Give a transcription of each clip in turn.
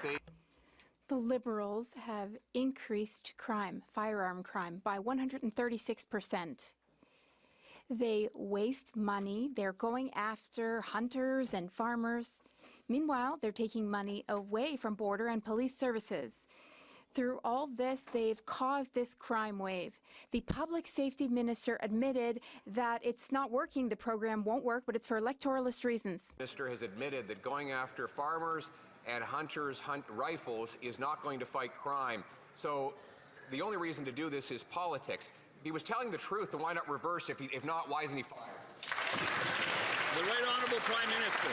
The Liberals have increased crime, firearm crime, by 136%. They waste money. They're going after hunters and farmers. Meanwhile, they're taking money away from border and police services. Through all this, they've caused this crime wave. The public safety minister admitted that it's not working, the program won't work, but it's for electoralist reasons. The minister has admitted that going after farmers and hunters' rifles is not going to fight crime. So the only reason to do this is politics. If he was telling the truth, then why not reverse? If not, why isn't he fired? The Right Honourable Prime Minister.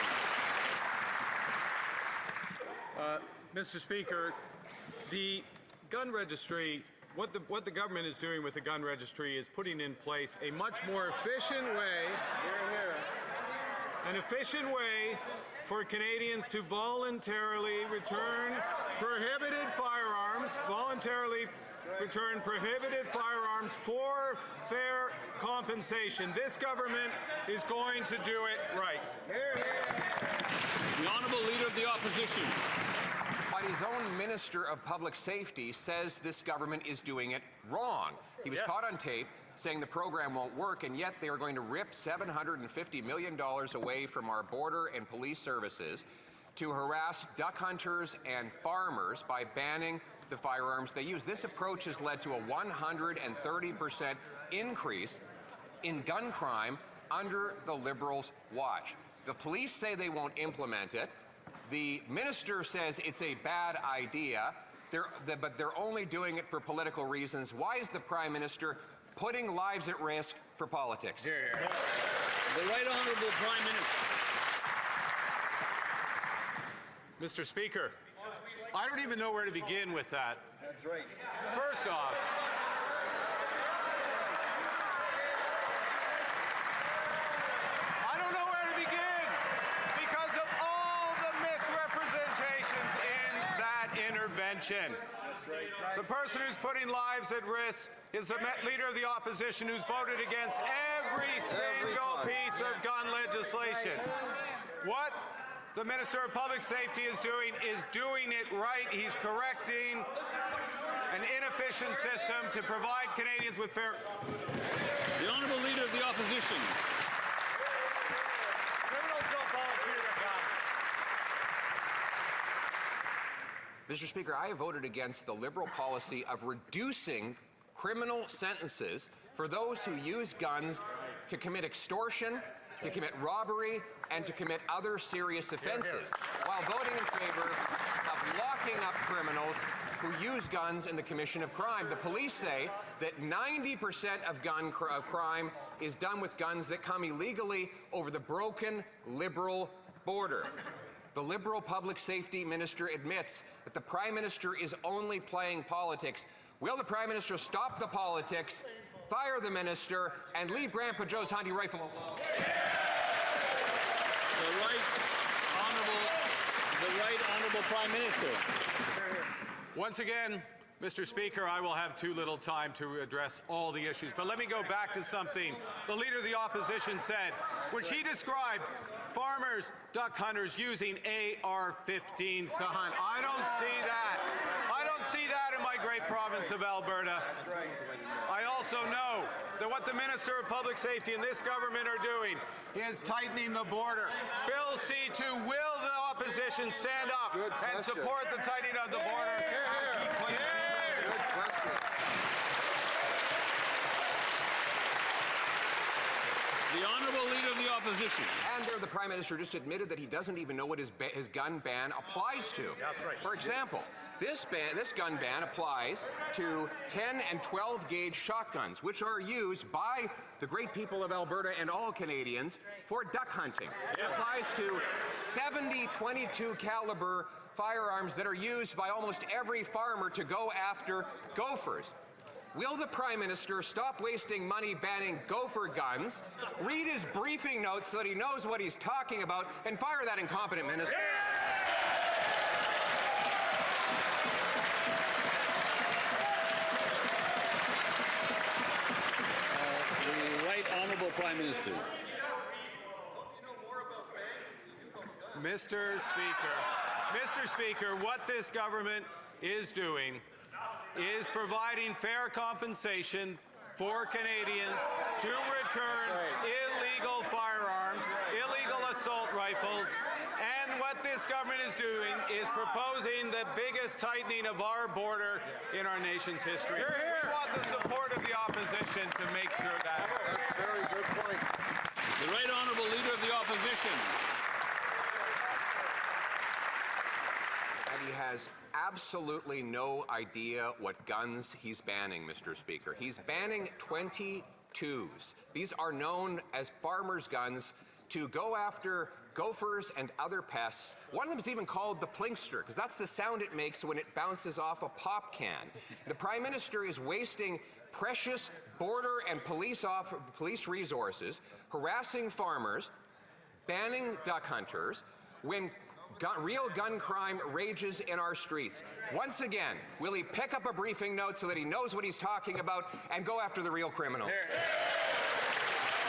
Mr. Speaker, the gun registry, what the government is doing with the gun registry is putting in place a much more efficient way, an efficient way for Canadians to voluntarily return prohibited firearms, for fair compensation. This government is going to do it right. The Honourable Leader of the Opposition. But his own Minister of Public Safety says this government is doing it wrong. He was caught on tape saying the program won't work, and yet they are going to rip $750 million away from our border and police services to harass duck hunters and farmers by banning the firearms they use. This approach has led to a 130% increase in gun crime under the Liberals' watch. The police say they won't implement it. The minister says it's a bad idea, but they're only doing it for political reasons. Why is the Prime Minister putting lives at risk for politics? The Right Honourable Prime Minister. Mr. Speaker, I don't even know where to begin with that. That's right. First off, I don't know where to begin because of all the misrepresentations in that intervention. The person who's putting lives at risk is the Leader of the Opposition who's voted against every single piece of gun legislation. What the Minister of Public Safety is doing it right. He's correcting an inefficient system to provide Canadians with fair... The Honourable Leader of the Opposition. Criminals don't volunteer their guns. Mr. Speaker, I have voted against the Liberal policy of reducing criminal sentences for those who use guns to commit extortion, to commit robbery, and to commit other serious offenses, while voting in favor of locking up criminals who use guns in the commission of crime. The police say that 90% of crime is done with guns that come illegally over the broken Liberal border. The Liberal Public Safety Minister admits that the Prime Minister is only playing politics. Will the Prime Minister stop the politics, fire the minister, and leave Grandpa Joe's hunting rifle alone? The Right Honourable Prime Minister. Once again, Mr. Speaker, I will have too little time to address all the issues, but let me go back to something the Leader of the Opposition said, which he described farmers, duck hunters using AR-15s to hunt. I don't see that. I don't see that in my great province of Alberta. I also know that what the Minister of Public Safety and this government are doing is tightening the border. Bill C-2, will the opposition stand up and support the tightening of the border? Good question. The Honourable Leader of the Opposition. And there, the Prime Minister just admitted that he doesn't even know what his gun ban applies to. That's right. For example, this gun ban applies to 10 and 12 gauge shotguns, which are used by the great people of Alberta and all Canadians for duck hunting. It applies to 70 22 caliber firearms that are used by almost every farmer to go after gophers. Will the Prime Minister stop wasting money banning gopher guns, read his briefing notes so that he knows what he's talking about, and fire that incompetent minister? The Right Honourable Prime Minister. Mr. Speaker, what this government is doing is providing fair compensation for Canadians to return illegal firearms, illegal assault rifles, and what this government is doing is proposing the biggest tightening of our border in our nation's history. We want the support of the opposition to make sure that happens. That's a very good point. The Right Honourable Leader of the Opposition. And he has absolutely no idea what guns he's banning, Mr. Speaker. He's banning 22s. These are known as farmers' guns to go after gophers and other pests. One of them is even called the plinkster, because that's the sound it makes when it bounces off a pop can. The Prime Minister is wasting precious border and police resources, harassing farmers, banning duck hunters, when real gun crime rages in our streets. Once again, will he pick up a briefing note so that he knows what he's talking about and go after the real criminals?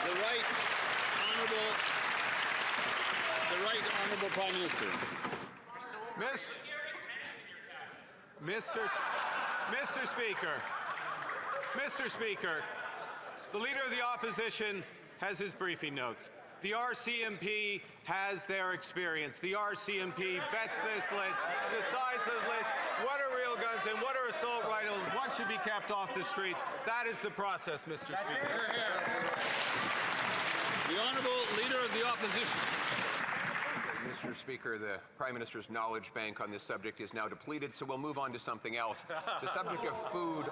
The Right Honourable Prime Minister. Mr. Speaker, the Leader of the Opposition has his briefing notes. The RCMP has their experience. The RCMP vets this list, decides this list, what are real guns and what are assault rifles, what should be kept off the streets. That is the process, Mr. Speaker. The Honourable Leader of the Opposition. Mr. Speaker, the Prime Minister's knowledge bank on this subject is now depleted, so we'll move on to something else. The subject of food